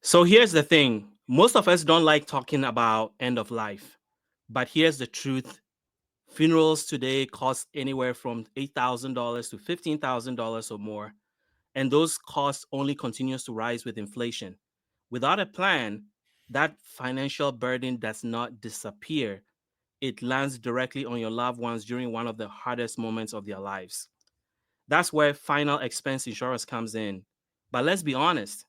So here's the thing. Most of us don't like talking about end of life. But here's the truth. Funerals today cost anywhere from $8,000 to $15,000 or more, and those costs only continues to rise with inflation. Without a plan, that financial burden does not disappear. It lands directly on your loved ones during one of the hardest moments of their lives. That's where final expense insurance comes in. But let's be honest,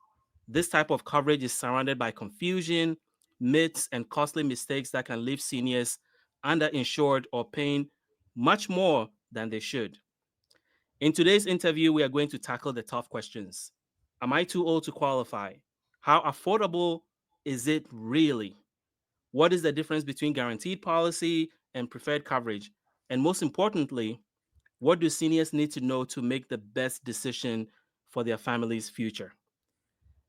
this type of coverage is surrounded by confusion, myths, and costly mistakes that can leave seniors underinsured or paying much more than they should. In today's interview, we are going to tackle the tough questions. Am I too old to qualify? How affordable is it really? What is the difference between guaranteed policy and preferred coverage? And most importantly, what do seniors need to know to make the best decision for their family's future?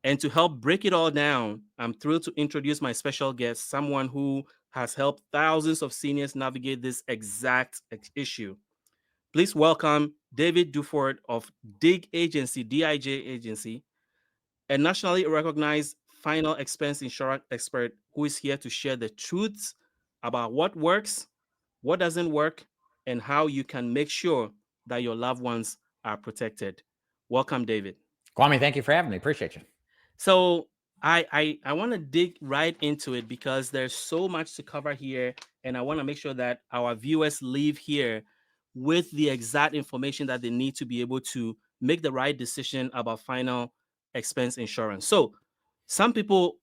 And to help break it all down, I'm thrilled to introduce my special guest, someone who has helped thousands of seniors navigate this exact issue. Please welcome David Duford of DIG Agency, a nationally recognized final expense insurance expert who is here to share the truths about what works, what doesn't work, and how you can make sure that your loved ones are protected. Welcome, David. Kwame, thank you for having me. Appreciate you. So I want to dig right into it because there's so much to cover here, and I want to make sure that our viewers leave here with the exact information that they need to be able to make the right decision about final expense insurance. So some people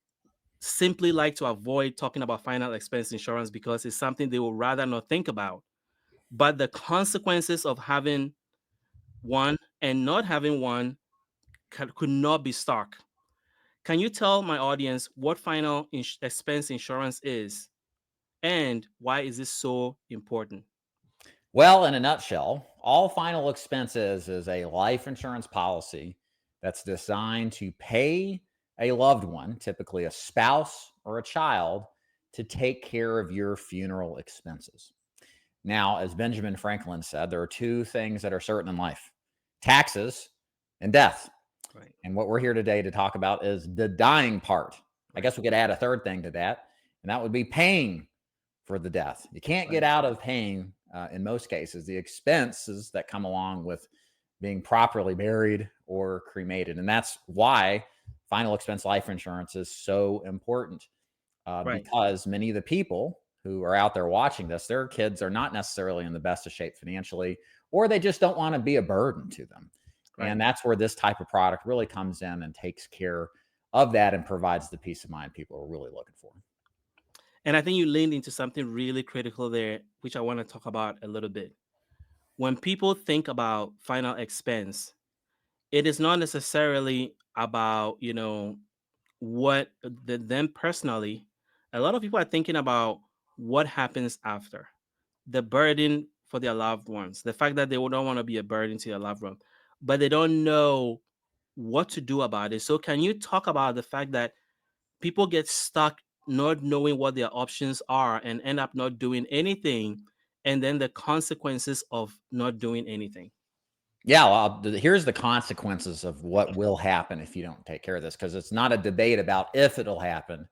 simply like to avoid talking about final expense insurance because it's something they would rather not think about. But the consequences of having one and not having one could not be stark. Can you tell my audience what final expense insurance is and why is this so important? Well, in a nutshell, all final expenses is a life insurance policy that's designed to pay a loved one, typically a spouse or a child, to take care of your funeral expenses. Now, as Benjamin Franklin said, there are two things that are certain in life: taxes and death. Right, And what we're here today to talk about is the dying part. I right, guess we could add a third thing to that, and that would be paying for the death. You can't get right, out of paying, in most cases, the expenses that come along with being properly buried or cremated. And that's why final expense life insurance is so important, right, because many of the people who are out there watching this, their kids are not necessarily in the best of shape financially, or they just don't want to be a burden to them. right. And that's where this type of product really comes in and takes care of that and provides the peace of mind people are really looking for. And I think you leaned into something really critical there, which I want to talk about a little bit. When people think about final expense, it is not necessarily about, what them personally. A lot of people are thinking about what happens after, the burden for their loved ones, the fact that they don't want to be a burden to their loved one, but they don't know what to do about it. So, can you talk about the fact that people get stuck not knowing what their options are and end up not doing anything, and then the consequences of not doing anything? Yeah, well, here's the consequences of what will happen if you don't take care of this, because it's not a debate about if it'll happen.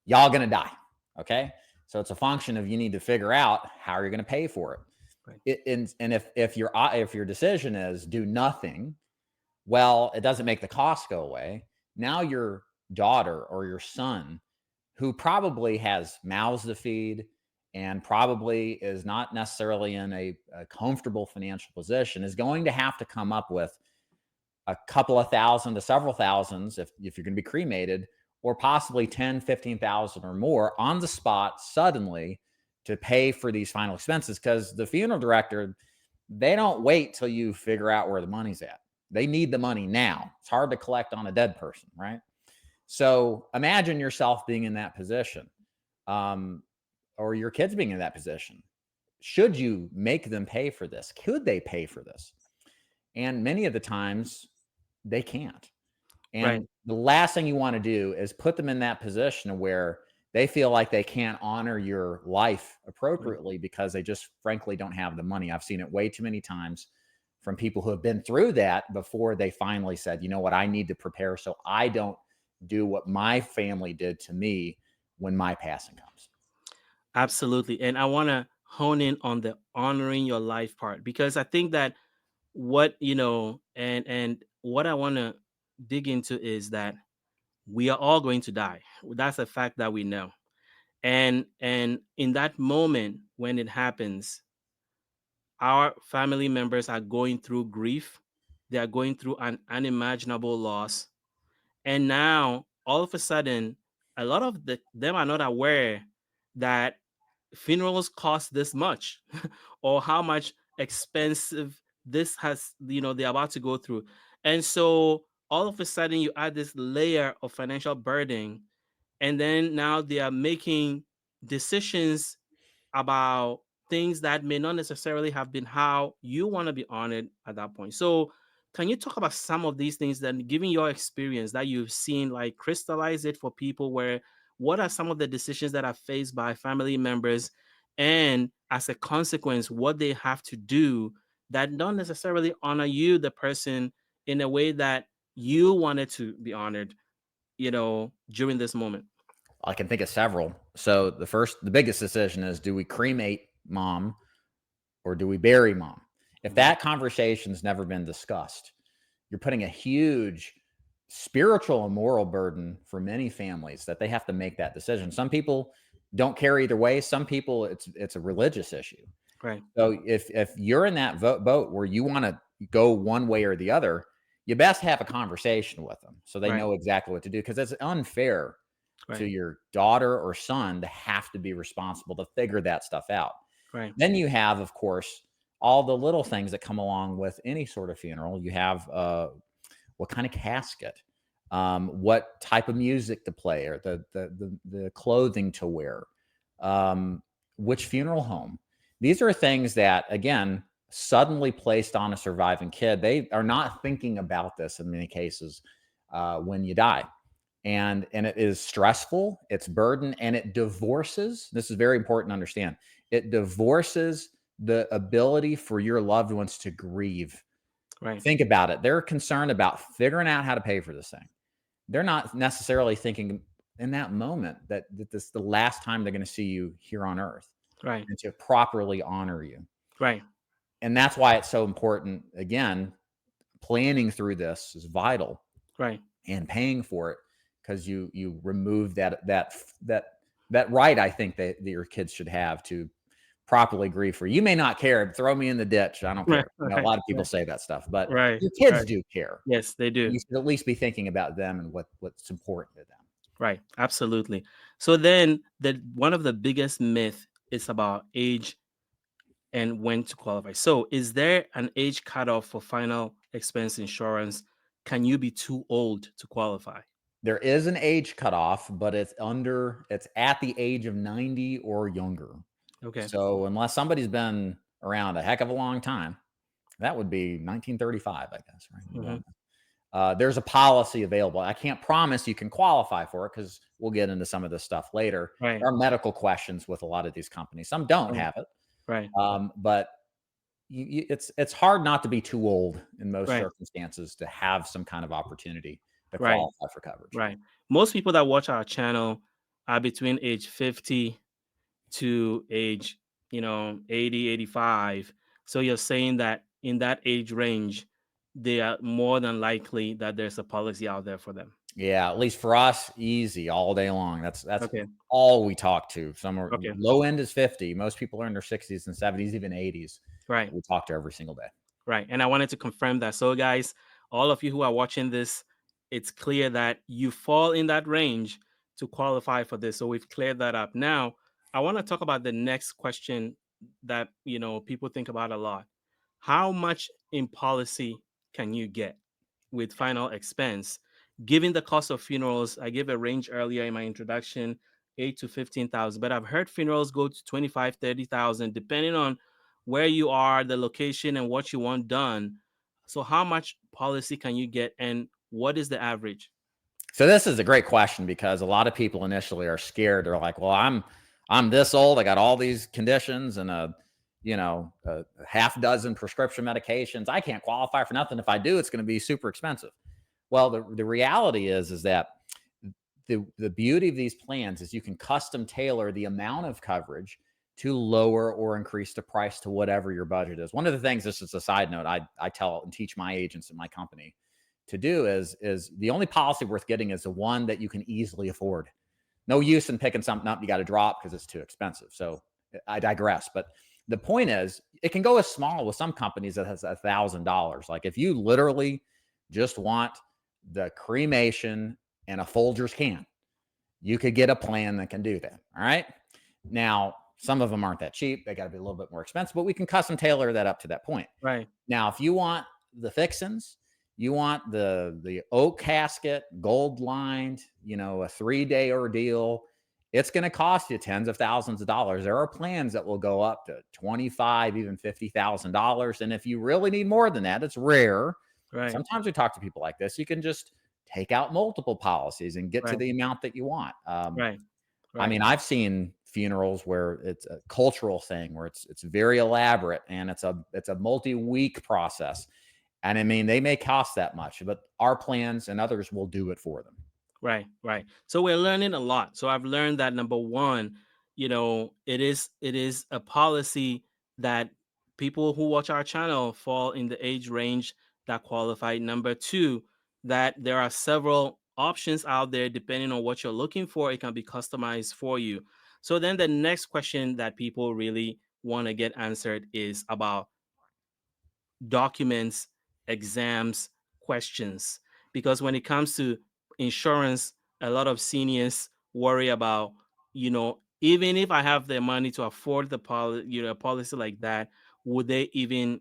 Y'all gonna die. Okay. So it's a function of you need to figure out how you're gonna pay for it. Right, And if your decision is do nothing, well, it doesn't make the cost go away. Now your daughter or your son, who probably has mouths to feed and probably is not necessarily in a comfortable financial position, is going to have to come up with a couple of thousand to several thousands if you're going to be cremated, or possibly 10, 15,000 or more on the spot suddenly to pay for these final expenses, because the funeral director, they don't wait till you figure out where the money's at. They need the money now. It's hard to collect on a dead person, right? So imagine yourself being in that position, um, or your kids being in that position. Should you make them pay for this? Could they pay for this? And many of the times they can't. right, And the last thing you want to do is put them in that position where they feel like they can't honor your life right, appropriately because they just frankly don't have the money. I've seen it way too many times from people who have been through that before they finally said, you know what, I need to prepare so I don't do what my family did to me when my passing comes. Absolutely. And I want to hone in on the honoring your life part, because I think that what, and what I want to dig into is that we are all going to die. That's a fact that we know. And in that moment when it happens, our family members are going through grief. They are going through an unimaginable loss. And now all of a sudden, a lot of them are not aware that funerals cost this much or how much expensive this has, they're about to go through. And so all of a sudden you add this layer of financial burden, and then now they are making decisions about things that may not necessarily have been how you want to be honored at that point. So, can you talk about some of these things then, given your experience that you've seen, like crystallize it for people, where what are some of the decisions that are faced by family members, and as a consequence, what they have to do that don't necessarily honor you, the person, in a way that you wanted to be honored, during this moment? I can think of several. So the biggest decision is, do we cremate mom or do we bury mom? If Mhm. that conversation's never been discussed, you're putting a huge spiritual and moral burden for many families that they have to make that decision. Some people don't care either way. Some people it's a religious issue. Right, So if you're in that boat where you want to go one way or the other, you best have a conversation with them so they right, know exactly what to do, because it's unfair to right, your daughter or son to have to be responsible to figure that stuff out. right, Then you have, of course, all the little things that come along with any sort of funeral. You have what kind of casket, what type of music to play, or the clothing to wear, um, which funeral home. These are things that, again, suddenly placed on a surviving kid. They are not thinking about this in many cases when you die, and it is stressful, it's burden, and it divorces. This is very important to understand. It divorces the ability for your loved ones to grieve. right, Think about it. They're concerned about figuring out how to pay for this thing. They're not necessarily thinking in that moment that this is the last time they're going to see you here on earth, right, and to properly honor you. right, And that's why it's so important. Again, planning through this is vital, right. and paying for it, because you remove that right, I think that your kids should have to properly grieve for. You may not care, throw me in the ditch, I don't Right, care. A right, lot of people right, say that stuff, but right, your kids right. do care. Yes, they do. You should at least be thinking about them and what's important to them. Right, absolutely. So then, the one of the biggest myth is about age and when to qualify. So, is there an age cutoff for final expense insurance? Can you be too old to qualify? There is an age cutoff, but it's at the age of 90 or younger. Okay. So unless somebody's been around a heck of a long time, that would be 1935, I guess, right? Hmm. There's a policy available. I can't promise you can qualify for it, because we'll get into some of this stuff later. Right. There are medical questions with a lot of these companies. Some don't Right. have it, Right. but it's hard not to be too old in most Right. circumstances to have some kind of opportunity to Right. qualify for coverage. Right. Most people that watch our channel are between age 50 to age, 80, 85. So you're saying that in that age range, they are more than likely that there's a policy out there for them. Yeah, at least for us, easy all day long. That's Okay. all we talk to. Some are Okay. low end is 50. Most people are in their 60s and 70s, even 80s. Right. We talk to every single day. Right. And I wanted to confirm that. So, guys, all of you who are watching this, it's clear that you fall in that range to qualify for this. So we've cleared that up. Now, I want to talk about the next question that, people think about a lot. How much in policy can you get with final expense? Given the cost of funerals, I gave a range earlier in my introduction, 8 to 15,000, but I've heard funerals go to 25, 30,000, depending on where you are, the location, and what you want done. So, how much policy can you get, and what is the average? So this is a great question, because a lot of people initially are scared. They're like, "Well, I'm this old. I got all these conditions and a half dozen prescription medications. I can't qualify for nothing. If I do, it's going to be super expensive." Well, the reality is that the beauty of these plans is you can custom tailor the amount of coverage to lower or increase the price to whatever your budget is. One of the things, this is a side note, I tell and teach my agents in my company to do is the only policy worth getting is the one that you can easily afford. No use in picking something up you got to drop because it's too expensive. So I digress. But the point is, it can go as small with some companies that has $1,000. Like if you literally just want the cremation and a Folgers can, you could get a plan that can do that. All right. Now, some of them aren't that cheap. They got to be a little bit more expensive, but we can custom tailor that up to that point. Right. Now, if you want the fixins, you want the oak casket, gold lined, a 3-day ordeal, it's going to cost you tens of thousands of dollars. There are plans that will go up to $25, even $50,000. And if you really need more than that, it's rare. Right. Sometimes we talk to people like this. You can just take out multiple policies and get to Right. the amount that you want. Right. I mean, I've seen funerals where it's a cultural thing where it's very elaborate and it's a multi-week process. And I mean, they may cost that much, but our plans and others will do it for them. Right, right. So we're learning a lot. So I've learned that number one, it is a policy that people who watch our channel fall in the age range that qualify. Number two, that there are several options out there depending on what you're looking for. It can be customized for you. So then the next question that people really want to get answered is about documents, exams, questions. Because when it comes to insurance, a lot of seniors worry about, even if I have the money to afford the policy, a policy like that, would they even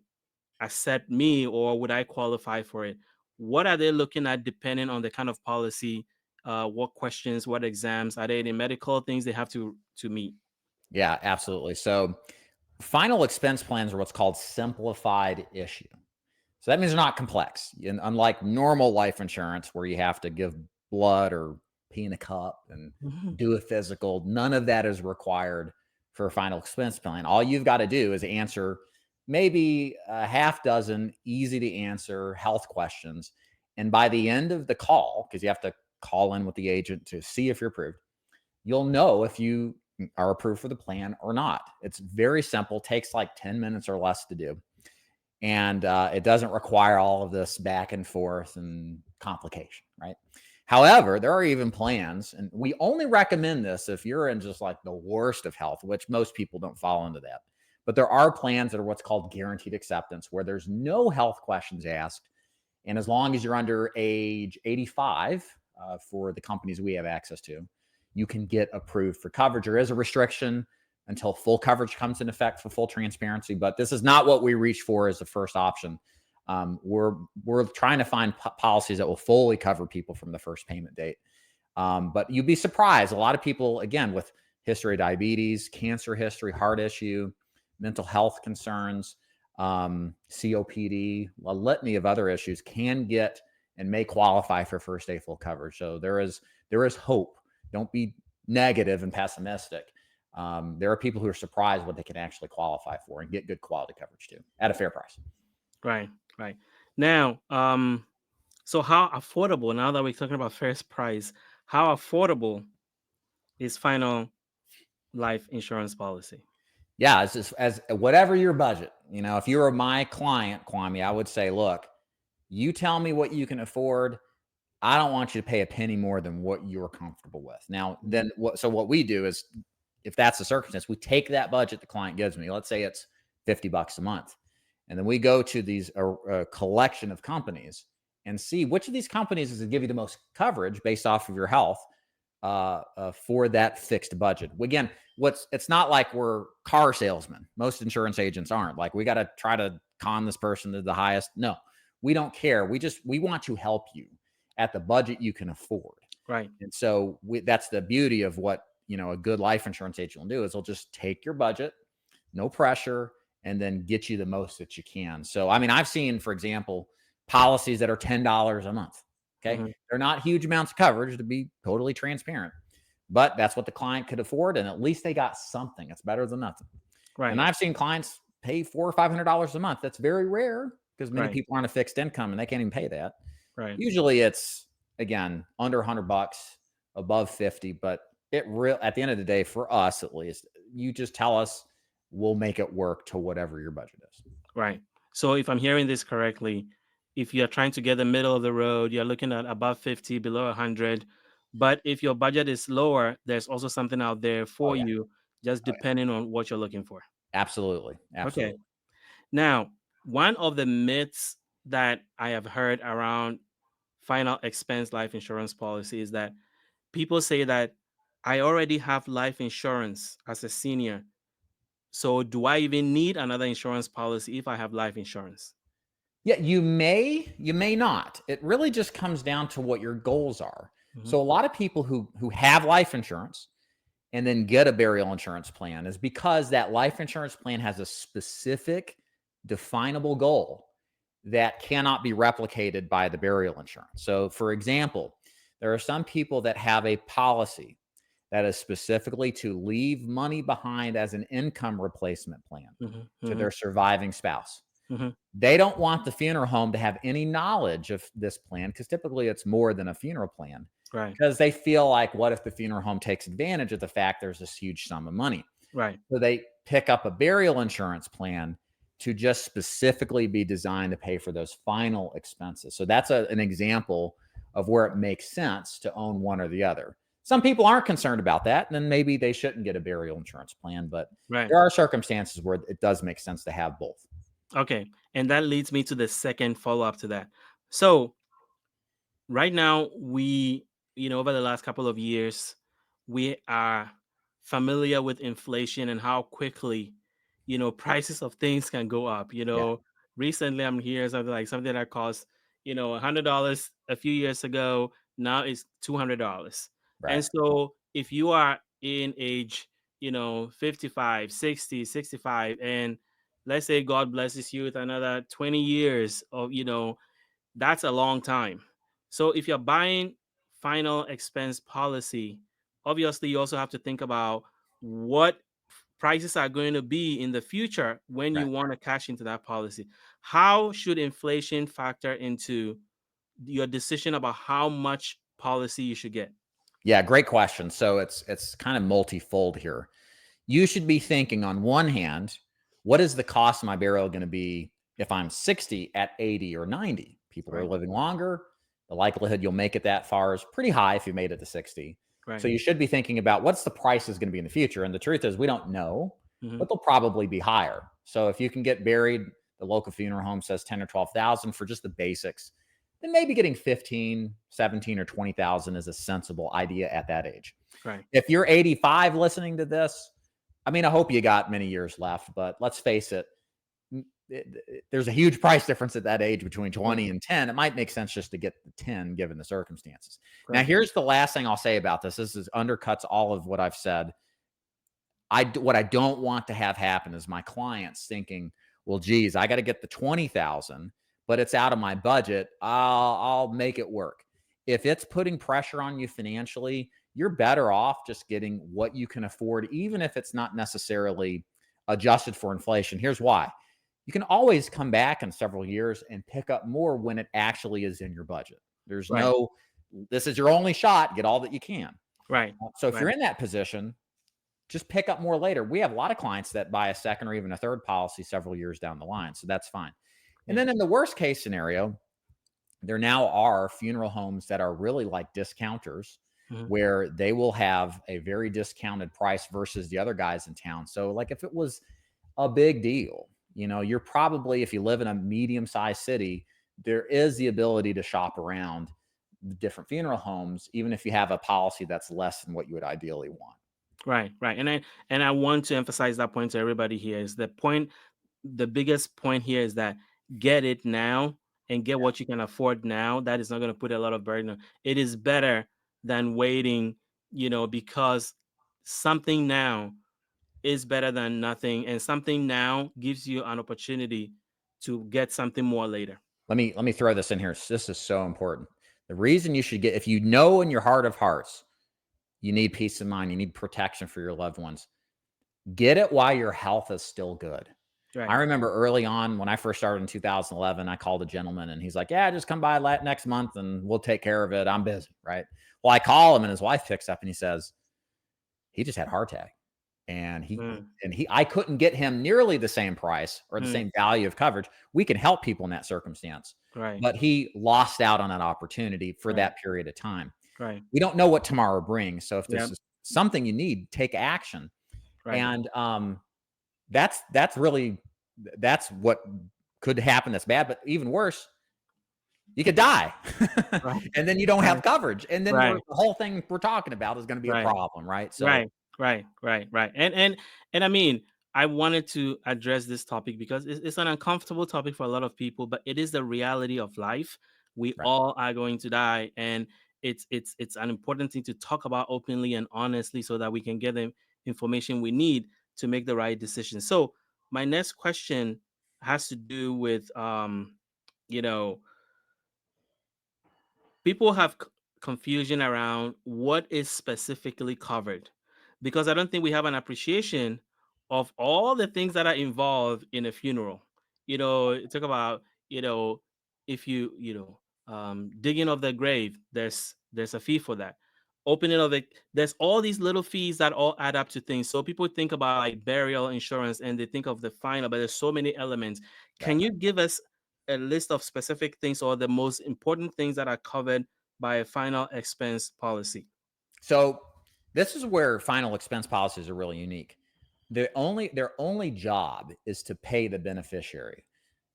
accept me or would I qualify for it? What are they looking at depending on the kind of policy? What questions, what exams? Are there any medical things they have to meet? Yeah, absolutely. So final expense plans are what's called simplified issue. So that means they're not complex. And unlike normal life insurance where you have to give blood or pee in a cup and Mhm. do a physical, none of that is required for a final expense plan. All you've got to do is answer maybe a half dozen easy to answer health questions. And by the end of the call, because you have to call in with the agent to see if you're approved, you'll know if you are approved for the plan or not. It's very simple, takes like 10 minutes or less to do. And it doesn't require all of this back and forth and complication, right? However, there are even plans, and we only recommend this if you're in just like the worst of health, which most people don't fall into that. But there are plans that are what's called guaranteed acceptance, where there's no health questions asked. And as long as you're under age 85, for the companies we have access to, you can get approved for coverage. There is a restriction until full coverage comes in effect for full transparency, but this is not what we reach for as the first option. We're trying to find policies that will fully cover people from the first payment date. But you'd be surprised. A lot of people, again, with history of diabetes, cancer history, heart issue, mental health concerns, COPD, a litany of other issues can get and may qualify for first day full coverage. So there is hope. Don't be negative and pessimistic. There are people who are surprised what they can actually qualify for and get good quality coverage too at a fair price. Right, right. Now, so how affordable, now that we're talking about first price, how affordable is final life insurance policy? Yeah, as whatever your budget. If you were my client, Kwame, I would say, look, you tell me what you can afford. I don't want you to pay a penny more than what you're comfortable with. Now, then what we do is, if that's the circumstance, we take that budget the client gives me. Let's say it's $50 a month. And then we go to these collection of companies and see which of these companies is going to give you the most coverage based off of your health for that fixed budget. Again, it's not like we're car salesmen. Most insurance agents aren't. Like, we got to try to con this person to the highest. No, we don't care. We want to help you at the budget you can afford. Right, And so that's the beauty of what a good life insurance agent will do is they'll just take your budget, no pressure, and then get you the most that you can. So, I mean, I've seen, for example, policies that are $10 a month. Okay. mhm, They're not huge amounts of coverage, to be totally transparent, but that's what the client could afford. And at least they got something. It's better than nothing. And right, I've seen clients pay $400 or $500 a month. That's very rare because many right, people aren't a fixed income and they can't even pay that. right, Usually it's, again, under $100 above 50. But at the end of the day, for us at least, you just tell us, we'll make it work to whatever your budget is. Right. So if I'm hearing this correctly, if you're trying to get the middle of the road, you're looking at above 50, below 100. But if your budget is lower, there's also something out there Oh for yeah. you, just Oh yeah. depending on what you're looking for. Absolutely. Okay. Absolutely. Now, one of the myths that I have heard around final expense life insurance policy is that people say that I already have life insurance as a senior. So do I even need another insurance policy if I have life insurance? Yeah, you may not. It really just comes down to what your goals are. Mhm, So a lot of people who have life insurance and then get a burial insurance plan is because that life insurance plan has a specific definable goal that cannot be replicated by the burial insurance. So for example, there are some people that have a policy that is specifically to leave money behind as an income replacement plan mhm, to mhm, their surviving spouse. mhm. They don't want the funeral home to have any knowledge of this plan because typically it's more than a funeral plan Right, because they feel like, what if the funeral home takes advantage of the fact there's this huge sum of money? right, So they pick up a burial insurance plan to just specifically be designed to pay for those final expenses. So that's an example of where it makes sense to own one or the other. Some people aren't concerned about that, and then maybe they shouldn't get a burial insurance plan, but right. there are circumstances where it does make sense to have both. Okay. And that leads me to the second follow up to that. So right now, over the last couple of years, we are familiar with inflation and how quickly, prices of things can go up. Yeah, Recently I'm hearing something that cost, $100 a few years ago. Now it's $200. right. And so if you are in age, 55, 60, 65, and let's say God blesses you with another 20 years of, that's a long time. So if you're buying final expense policy, obviously you also have to think about what prices are going to be in the future when you Right. want to cash into that policy. How should inflation factor into your decision about how much policy you should get? Yeah, great question. So it's kind of multifold here. You should be thinking on one hand, what is the cost of my burial going to be if I'm 60 at 80 or 90? People are Right, living longer. The likelihood you'll make it that far is pretty high if you made it to 60. So right. you should be thinking about what's the price is going to be in the future. And the truth is we don't know, Hmm. but they'll probably be higher. So if you can get buried, the local funeral home says 10 or 12,000 for just the basics, then maybe getting 15, 17 or 20,000 is a sensible idea at that age. Right, If you're 85 listening to this, I mean, I hope you got many years left, but let's face it, there's a huge price difference at that age between right, 20 and 10. It might make sense just to get the 10 given the circumstances. Now, right, here's the last thing I'll say about this. This is undercuts all of what I've said. What I don't want to have happen is my clients thinking, well, geez, I got to get the 20,000, but it's out of my budget. I'll make it work. If it's putting pressure on you financially, you're better off just getting what you can afford, even if it's not necessarily adjusted for inflation. Here's why. You can always come back in several years and pick up more when it actually is in your budget. There's right, no, this is your only shot, get all that you can. right, So if right. you're in that position, just pick up more later. We have a lot of clients that buy a second or even a third policy several years down the line. So that's fine. And Yeah. then in the worst case scenario, there now are funeral homes that are really like discounters Mhm. where they will have a very discounted price versus the other guys in town. So like if it was a big deal, you're probably, if you live in a medium sized city, there is the ability to shop around the different funeral homes, even if you have a policy that's less than what you would ideally want. Right, right. And I want to emphasize that point to everybody here is the biggest point here is that get it now and get what you can afford now. That is not going to put a lot of burden on. It is better than waiting, because something now is better than nothing, and something now gives you an opportunity to get something more later. Let me throw this in here. This is so important. The reason you should get, if you know in your heart of hearts, you need peace of mind, you need protection for your loved ones, get it while your health is still good. I Right. remember early on when I first started in 2011, I called a gentleman and he's like, "Yeah, just come by next month and we'll take care of it. I'm busy." Right. Well, I call him and his wife picks up and he says, he just had a heart attack. And Mm, I couldn't get him nearly the same price or the mm, same value of coverage. We can help people in that circumstance, right, but he lost out on an opportunity for right, that period of time. right. We don't know what tomorrow brings. So if Yeah, this is something you need, take action. right, And that's really that's what could happen. That's bad, but even worse, you could die, right, and then you don't right, have coverage, and then right, the whole thing we're talking about is going to be a right. problem, right? So Right, right. And I mean, I wanted to address this topic because it's an uncomfortable topic for a lot of people, but it is the reality of life. We right. all are going to die, and it's an important thing to talk about openly and honestly, so that we can get the information we need to make the right decision. So, my next question has to do with you know, people have confusion around what is specifically covered, because I don't think we have an appreciation of all the things that are involved in a funeral. Talk about, if digging of the grave, there's a fee for that. Opening of it, there's all these little fees that all add up to things. So people think about like burial insurance and they think of the final, but there's so many elements. Right. Can you give us a list of specific things or the most important things that are covered by a final expense policy? So this is where final expense policies are really unique. Their only job is to pay the beneficiary.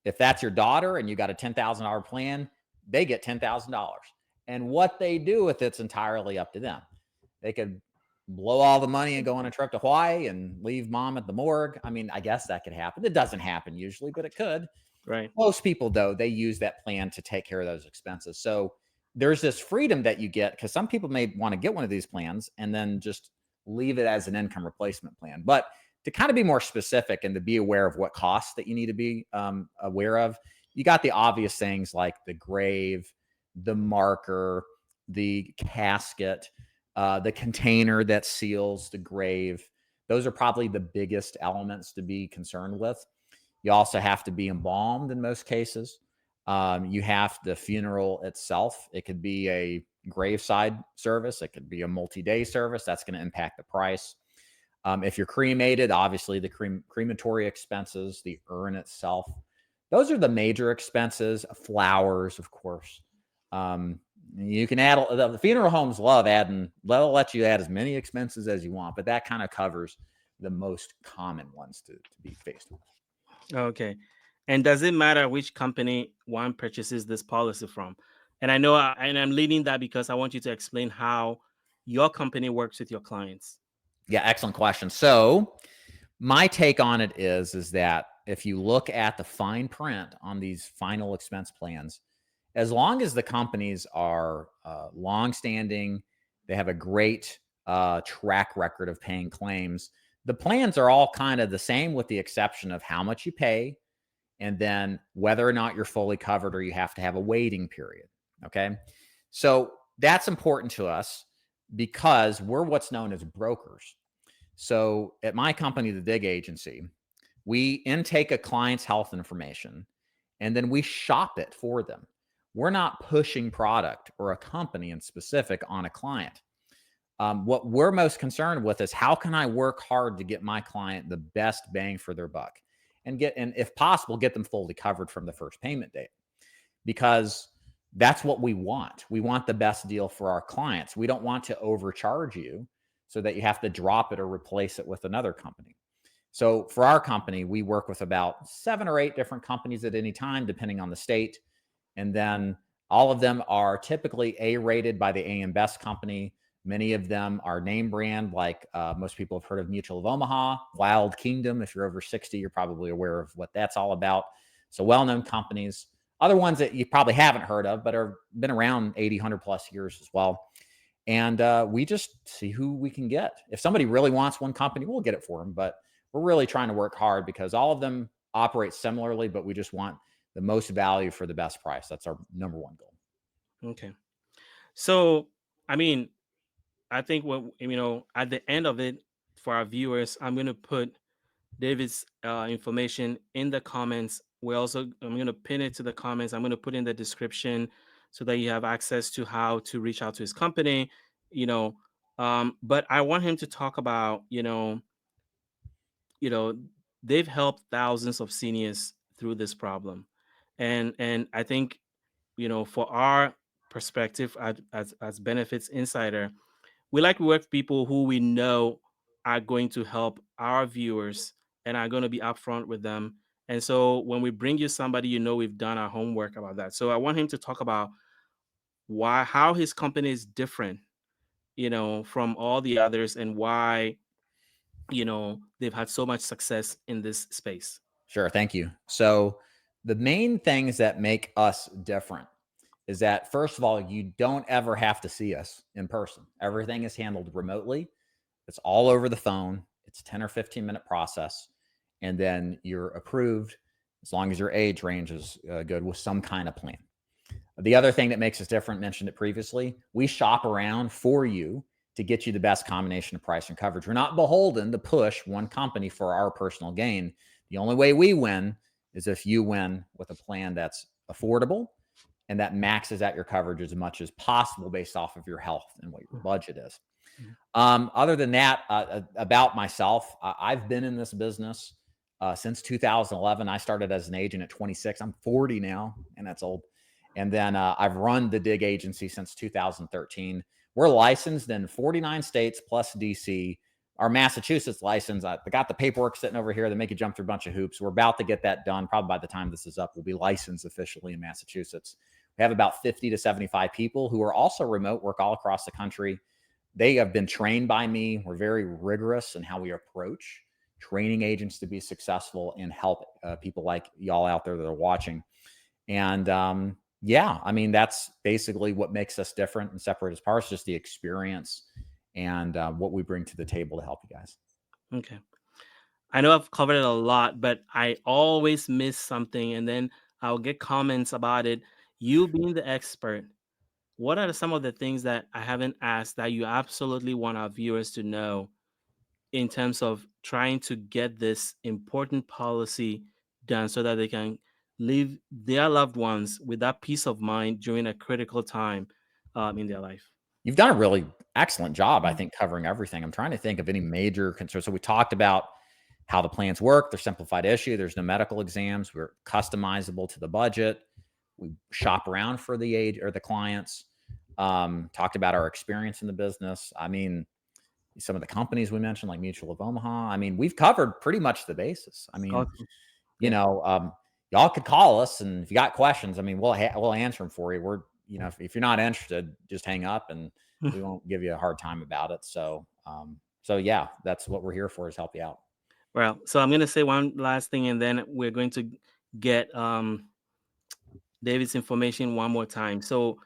If that's your daughter and you got a $10,000 plan, they get $10,000. And what they do with it's entirely up to them. They could blow all the money and go on a trip to Hawaii and leave mom at the morgue. I mean, I guess that could happen. It doesn't happen usually, but it could. Right. Most people, though, they use that plan to take care of those expenses. So there's this freedom that you get because some people may want to get one of these plans and then just leave it as an income replacement plan. But to kind of be more specific and to be aware of what costs that you need to be aware of, you got the obvious things like the grave, the marker, the casket, the container that seals the grave. Those are probably the biggest elements to be concerned with. You also have to be embalmed in most cases. You have the funeral itself. It could be a graveside service. It could be a multi-day service. That's going to impact the price. If you're cremated, obviously the crematory expenses, the urn itself. Those are the major expenses. Flowers, of course. You can add the funeral homes love adding. They'll let you add as many expenses as you want, but that kind of covers the most common ones to be faced with. Okay. And does it matter which company one purchases this policy from? And I know, and I'm leading that because I want you to explain how your company works with your clients. Yeah, excellent question. So my take on it is that if you look at the fine print on these final expense plans, as long as the companies are longstanding, they have a great track record of paying claims. The plans are all kind of the same, with the exception of how much you pay, and then whether or not you're fully covered or you have to have a waiting period. Okay, so that's important to us because we're what's known as brokers. So at my company, the Dig Agency, we intake a client's health information and then we shop it for them. We're not pushing product or a company in specific on a client. What we're most concerned with is how can I work hard to get my client the best bang for their buck and if possible, get them fully covered from the first payment date, because that's what we want. We want the best deal for our clients. We don't want to overcharge you so that you have to drop it or replace it with another company. So for our company, we work with about 7 or 8 different companies at any time, depending on the state. And then all of them are typically A rated by the AM Best company. Many of them are name brand, like most people have heard of Mutual of Omaha, Wild Kingdom. If you're over 60, you're probably aware of what that's all about. So well-known companies. Other ones that you probably haven't heard of, but are been around 80, 100 plus years as well. And we just see who we can get. If somebody really wants one company, we'll get it for them. But we're really trying to work hard because all of them operate similarly, but we just want the most value for the best price. That's our number one goal. Okay. So, I mean, I think at the end of it, for our viewers, I'm going to put David's information in the comments. I'm going to pin it to the comments. I'm going to put in the description so that you have access to how to reach out to his company, you know. But I want him to talk about, you know, they've helped thousands of seniors through this problem. And I think, for our perspective as Benefits Insider, we like to work with people who we know are going to help our viewers and are going to be upfront with them. And so when we bring you somebody, we've done our homework about that. So I want him to talk about how his company is different, from all the others, and why, they've had so much success in this space. Sure. Thank you. So, the main things that make us different is that, first of all, you don't ever have to see us in person. Everything is handled remotely. It's all over the phone. It's a 10 or 15-minute process. And then you're approved as long as your age range is good with some kind of plan. The other thing that makes us different, mentioned it previously, we shop around for you to get you the best combination of price and coverage. We're not beholden to push one company for our personal gain. The only way we win is if you win with a plan that's affordable and that maxes out your coverage as much as possible based off of your health and what your budget is. Other than that, about myself, I've been in this business since 2011. I started as an agent at 26. I'm 40 now, and that's old. And then I've run the Dig agency since 2013. We're licensed in 49 states plus DC. Our Massachusetts license, I got the paperwork sitting over here. They make you jump through a bunch of hoops. We're about to get that done. Probably by the time this is up, we'll be licensed officially in Massachusetts. We have about 50 to 75 people who are also remote, work all across the country. They have been trained by me. We're very rigorous in how we approach training agents to be successful and help people like y'all out there that are watching. And yeah, I mean, that's basically what makes us different and separate as far as just the experience and what we bring to the table to help you guys. Okay. I know I've covered it a lot, but I always miss something, and then I'll get comments about it. You being the expert, what are some of the things that I haven't asked that you absolutely want our viewers to know in terms of trying to get this important policy done so that they can leave their loved ones with that peace of mind during a critical time in their life? You've done a really excellent job, I think, covering everything. I'm trying to think of any major concerns. So we talked about how the plans work. They're simplified issue. There's no medical exams. We're customizable to the budget. We shop around for the age or the clients. Talked about our experience in the business. I mean, some of the companies we mentioned, like Mutual of Omaha. I mean, we've covered pretty much the basis. I mean, Awesome. you Yeah. know, y'all could call us, and if you got questions, I mean, we'll answer them for you. We're, if you're not interested, just hang up, and we won't give you a hard time about it. So yeah, that's what we're here for, is help you out. Well, so I'm going to say one last thing, and then we're going to get David's information one more time. So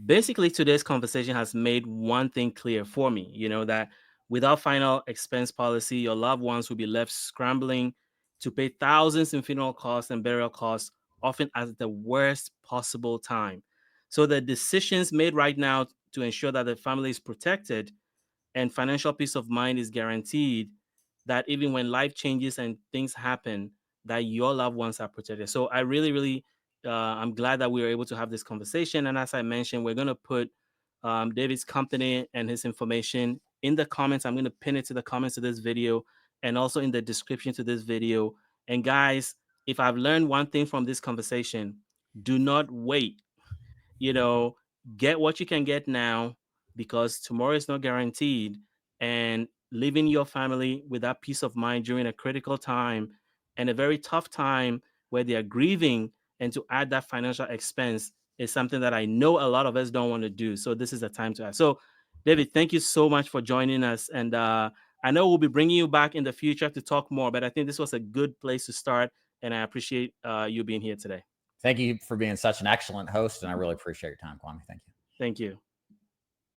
basically, today's conversation has made one thing clear for me, that without final expense policy, your loved ones will be left scrambling to pay thousands in funeral costs and burial costs, often at the worst possible time. So the decisions made right now to ensure that the family is protected and financial peace of mind is guaranteed, that even when life changes and things happen, that your loved ones are protected. So I really, really, I'm glad that we were able to have this conversation. And as I mentioned, we're going to put David's company and his information in the comments. I'm going to pin it to the comments of this video and also in the description to this video. And guys, if I've learned one thing from this conversation, do not wait. you know, get what you can get now, because tomorrow is not guaranteed. And leaving your family with that peace of mind during a critical time and a very tough time where they are grieving, and to add that financial expense is something that I know a lot of us don't want to do. So this is the time to ask. So, David, thank you so much for joining us. And I know we'll be bringing you back in the future to talk more, but I think this was a good place to start. And I appreciate you being here today. Thank you for being such an excellent host, and I really appreciate your time, Kwame. Thank you. Thank you.